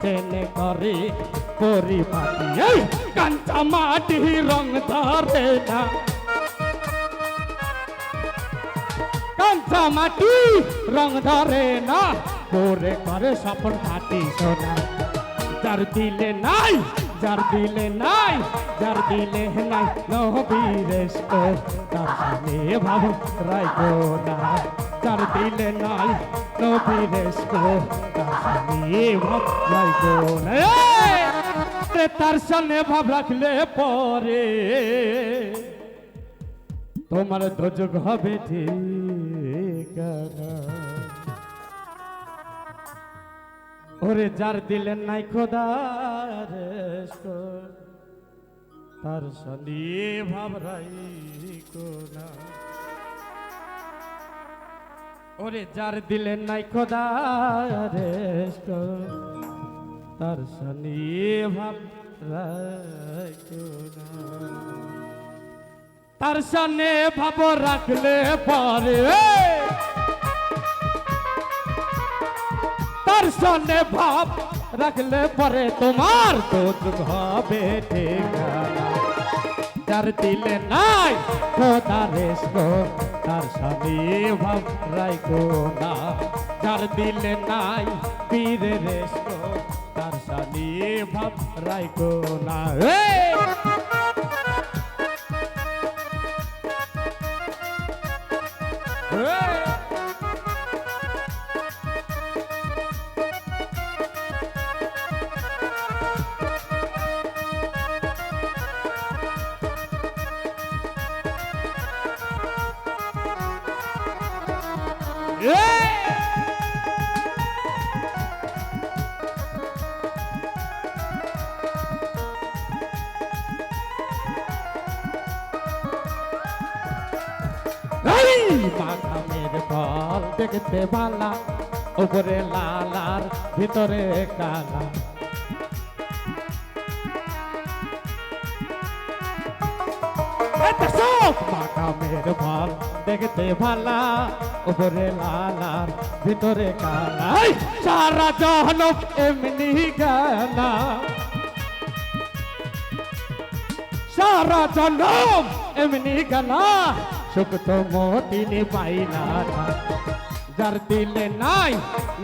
তেনে করে পরিপাটি এই কাঁচা মাটি রং ধরে না কাঁচা মাটি রং ধরে না পরে করে স্বপ্ন ফাটি সোনা যার দিলে নাই যার দিলে নাই যার দিলে নাই নবীরেশ তো তার সামনে ভাব রাইকো না যার দিলে নাই নবীরেশ তো তার সামনে ভাব রাইকো না তার সামনে ভাব রাখলে পরে তোমার দোজক হবে ঠিকানা ওরে যার দিলেন নাই খোদার তার সনি ভাবরাই কোনা ওরে যার দিলেন নাই খোদার তার সনি ভাবরাই কোনা তার সনে ভাব রাখলে পরে তার সনে ভাব রাখলে পরে তোমার তো হবে ঠিকানা যার দিলে নাই খোদার তার সনে ভাব রাখো না যার দিলে নাই পীরের তার সনে ভাব রাখো না মাখামের ফল দেখতে ভালা উপরে লাল আর ভিতরে কালা মাখামের ফল দেখতে ভালা উপরে লাল আর ভিতরে কালা সারা জহনম এমনি গানা সারা জনম এমনি গানা সুখ তো মতিনি পাইলা যার দিলে নাই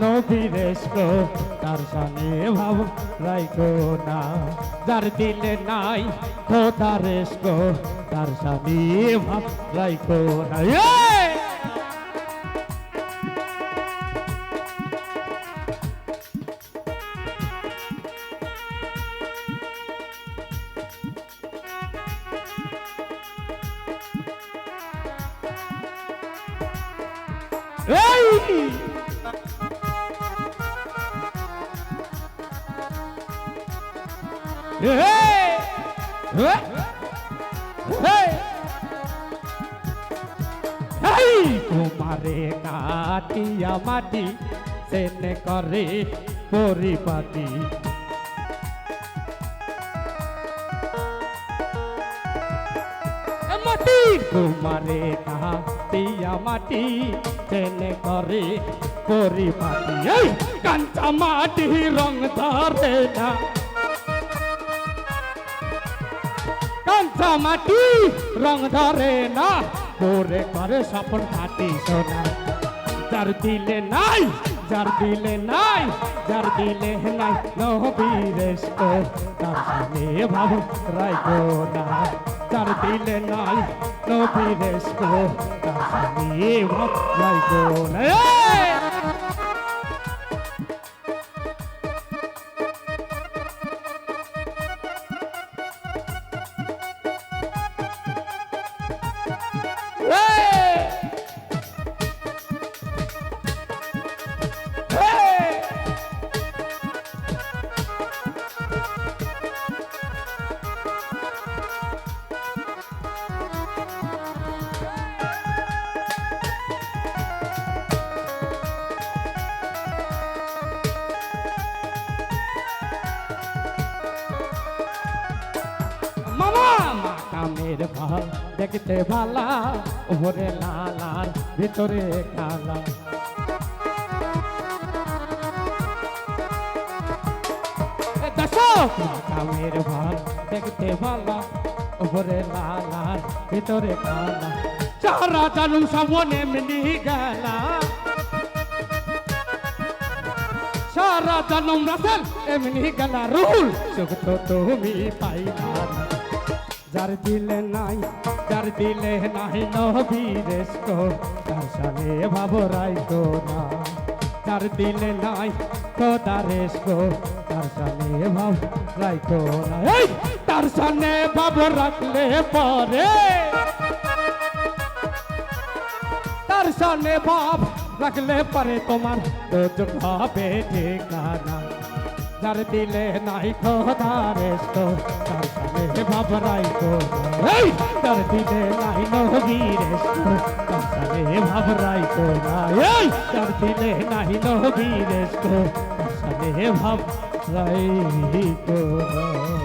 নবীরেশ তার সনে ভাব রাইকো না যার দিলে নাই খোদারেশ তার সনে ভাব রাইকো না তোমারে কাটিয়া মাটি সেনে করে পরিপাটি মাটি তোমারে কাটিয়া মাটি সেনে করে পরিপাটি এই কাঁচা মাটি রং ধরে না কাঁচা মাটি রং ধরে না পরে করে স্বপ্ন ফাটি সোনা যার দিলে নাই যার দিলে নাই যার দিলে নাই নবীরেশ তার সামনে ভাব রাইকো না যার দিলে নাই নবীরেশ তার সামনে ভাব রাইকো না মাকামের ফল দেখতে ভালা উপরে লাল আর ভিতরে কালা কামের ভাল দেখতে ভালো উপরে লাল আর ভিতরে কালা সারা জানুম সামনে এমনি গেলা সারা জানুম রাসেল এমনি গেলা রুল সুখ তো তুমি পাইলা যার দিলে নাই নবীরেশ কো তার সামনে ভাবো রাইকো না যার দিলে নাই খোদারেশ কো তার সামনে ভাব রাইকো না এই তার সামনে ভাব রাখলে পরে তার সামনে ভাব রাখলে পরে তোমার দোজক হবে ঠিকানা যার দিলে নাই খোদারেশ কো তার সামনে ভাব রাইকো না এই তার দিলে নাই নবীরেশ কো তার সামনে ভাব রাইকো না এই তার দিলে নাই নবীরেশ কো তার সামনে ভাব রাইকো না